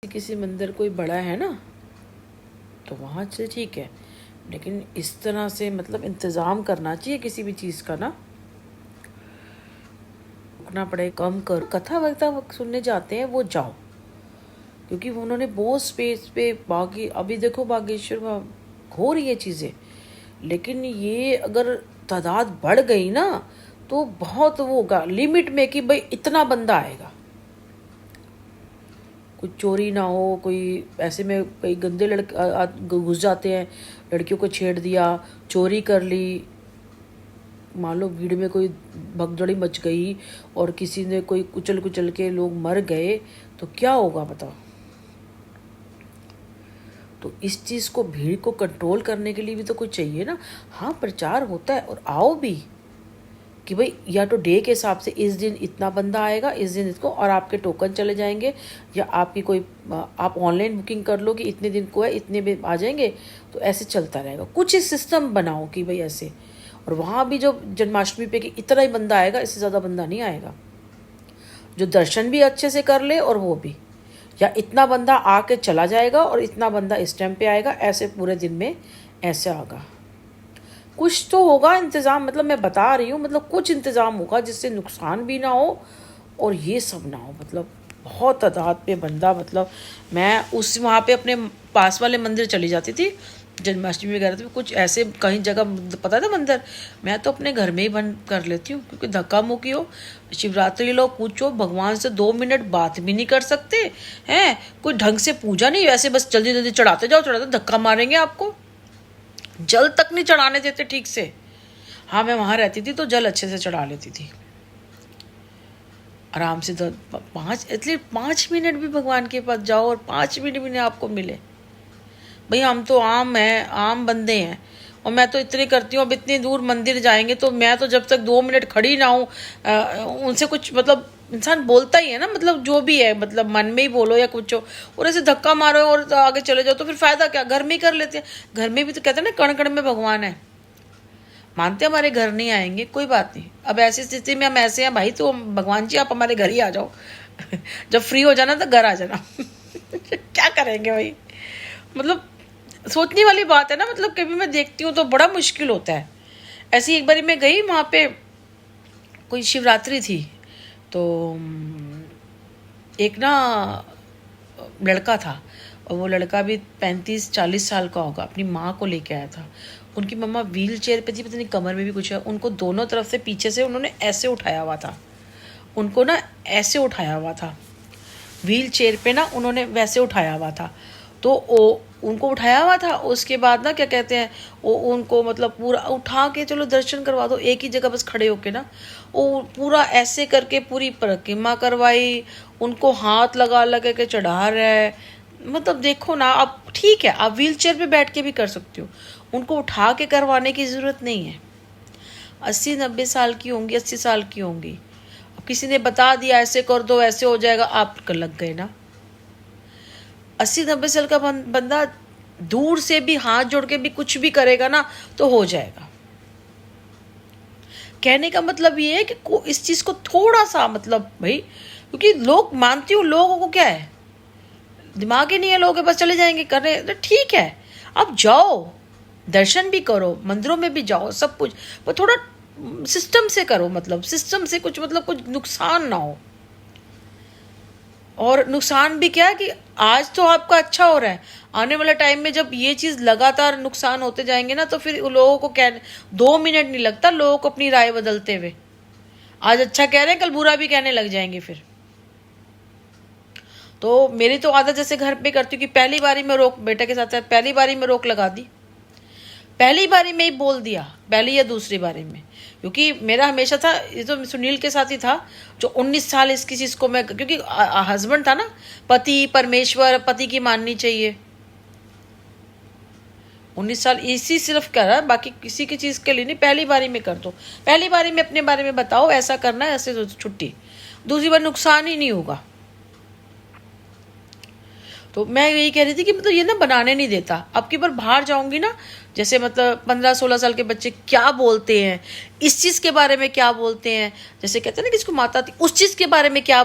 किसी मंदिर कोई बड़ा है ना तो वहाँ से ठीक है, लेकिन इस तरह से मतलब इंतज़ाम करना चाहिए किसी भी चीज़ का ना। रुकना पड़े, कम कर, कथा वक्ता सुनने जाते हैं वो जाओ, क्योंकि उन्होंने बहुत स्पेस पे बागी, अभी देखो बागेश्वर में हो रही है चीज़ें, लेकिन ये अगर तादाद बढ़ गई ना तो बहुत वो होगा लिमिट में कि भाई इतना बंदा आएगा, कुछ चोरी ना हो, कोई ऐसे में कई गंदे लड़के घुस जाते हैं, लड़कियों को छेड़ दिया, चोरी कर ली, मान लो भीड़ में कोई भगदड़ी मच गई और किसी ने कोई कुचल कुचल के लोग मर गए तो क्या होगा बताओ। तो इस चीज़ को, भीड़ को कंट्रोल करने के लिए भी तो कुछ चाहिए ना। हाँ, प्रचार होता है और आओ भी कि भाई या तो डे के हिसाब से इस दिन इतना बंदा आएगा, इस दिन इसको, और आपके टोकन चले जाएंगे, या आपकी कोई आप ऑनलाइन बुकिंग कर लो कि इतने दिन को है, इतने में आ जाएंगे, तो ऐसे चलता रहेगा। कुछ ही सिस्टम बनाओ कि भाई ऐसे। और वहाँ भी जो जन्माष्टमी पे कि इतना ही बंदा आएगा, इससे ज़्यादा बंदा नहीं आएगा, जो दर्शन भी अच्छे से कर ले और वो भी, या इतना बंदा आके चला जाएगा और इतना बंदा इस टाइम पे आएगा, ऐसे पूरे दिन में ऐसे आएगा। कुछ तो होगा इंतज़ाम, मतलब मैं बता रही हूँ, मतलब कुछ इंतज़ाम होगा जिससे नुकसान भी ना हो और ये सब ना हो। मतलब बहुत तादाद पे बंदा, मतलब मैं उस वहाँ पे अपने पास वाले मंदिर चली जाती थी जन्माष्टमी वगैरह, तो कुछ ऐसे कहीं जगह पता था मंदिर, मैं तो अपने घर में ही बंद कर लेती हूँ, क्योंकि धक्का मुक्की हो, शिवरात्रि लो, पूछो भगवान से 2 मिनट बात भी नहीं कर सकते हैं, कोई ढंग से पूजा नहीं, वैसे बस जल्दी जल्दी चढ़ाते जाओ, धक्का मारेंगे आपको, जल तक नहीं चढ़ाने देते ठीक से। हाँ, मैं वहाँ रहती थी तो जल अच्छे से चढ़ा लेती थी आराम से। 5 मिनट भी भगवान के पास जाओ और 5 मिनट भी नहीं आपको मिले, भाई हम तो आम हैं, आम बंदे हैं, और मैं तो इतनी करती हूँ। अब इतनी दूर मंदिर जाएंगे तो मैं तो जब तक 2 मिनट खड़ी ना हूँ, उनसे कुछ मतलब इंसान बोलता ही है ना, मतलब जो भी है, मतलब मन में ही बोलो या कुछ हो, और ऐसे धक्का मारो और आगे चले जाओ तो फिर फायदा क्या। घर में ही कर लेते हैं, घर में भी तो कहते हैं ना कण कण में भगवान है। मानते हमारे घर नहीं आएंगे, कोई बात नहीं, अब ऐसी स्थिति में हम ऐसे हैं भाई, तो भगवान जी आप हमारे घर ही आ जाओ जब फ्री हो जाना तो घर आ जाना क्या करेंगे भाई, मतलब सोचने वाली बात है ना। मतलब कभी मैं देखती हूँ तो बड़ा मुश्किल होता है। ऐसी एक बारी मैं गई, वहाँ पे कोई शिवरात्रि थी, तो एक ना लड़का था, और वो लड़का भी 35-40 साल का होगा, अपनी माँ को लेके आया था। उनकी मम्मा व्हील चेयर पे थी, पता नहीं कमर में भी कुछ है, उनको दोनों तरफ से पीछे से उन्होंने ऐसे उठाया हुआ था, उनको ना ऐसे उठाया हुआ था, व्हील चेयर पे ना उन्होंने वैसे उठाया हुआ था। तो उनको उठाया हुआ था, उसके बाद ना क्या कहते हैं, वो उनको मतलब पूरा उठा के चलो दर्शन करवा दो, एक ही जगह बस खड़े होके ना, वो पूरा ऐसे करके पूरी परिक्रमा करवाई, उनको हाथ लगा लगा के चढ़ा रहा है। मतलब देखो ना, आप ठीक है आप व्हील चेयर पे बैठ के भी कर सकते हो, उनको उठा के करवाने की ज़रूरत नहीं है। 80-90 साल की होंगी, 80 साल की होंगी, अब किसी ने बता दिया ऐसे कर दो ऐसे हो जाएगा, आप लग गए ना। 80-90 साल का बंदा दूर से भी हाथ जोड़ के भी कुछ भी करेगा ना तो हो जाएगा। कहने का मतलब ये है कि इस चीज़ को थोड़ा सा, मतलब भाई, क्योंकि लोग, मानती हूँ लोगों को क्या है, दिमाग ही नहीं है लोगों के पास, चले जाएंगे करने, तो ठीक है अब जाओ, दर्शन भी करो, मंदिरों में भी जाओ, सब कुछ, पर थोड़ा सिस्टम से करो, मतलब सिस्टम से कुछ, मतलब कुछ नुकसान ना हो। और नुकसान भी क्या है कि आज तो आपका अच्छा हो रहा है, आने वाले टाइम में जब ये चीज़ लगातार नुकसान होते जाएंगे ना, तो फिर लोगों को कहने 2 मिनट नहीं लगता लोगों को अपनी राय बदलते हुए। आज अच्छा कह रहे हैं, कल बुरा भी कहने लग जाएंगे फिर। तो मेरी तो आदत जैसे घर पे करती हूँ कि पहली बारी में रोक, बेटे के साथ पहली बारी में रोक लगा दी, पहली बारी में ही बोल दिया, पहली या दूसरी बारी में, क्योंकि मेरा हमेशा था, ये तो सुनील के साथ ही था, जो 19 साल इसकी चीज़ को मैं, क्योंकि हस्बैंड था ना, पति परमेश्वर, पति की माननी चाहिए, 19 साल इसी सिर्फ कर रहा है, बाकी किसी की चीज़ के लिए नहीं। पहली बारी में कर दो, पहली बारी में अपने बारे में बताओ, ऐसा करना है, ऐसे छुट्टी, दूसरी बार नुकसान ही नहीं होगा। तो मैं यही कह रही थी कि मतलब ये ना बनाने नहीं देता। अब की बार बाहर जाऊंगी ना, जैसे मतलब 15-16 साल के बच्चे क्या बोलते हैं, इस चीज़ के बारे में क्या बोलते हैं, जैसे कहते हैं ना किसको माता थी, उस चीज़ के बारे में क्या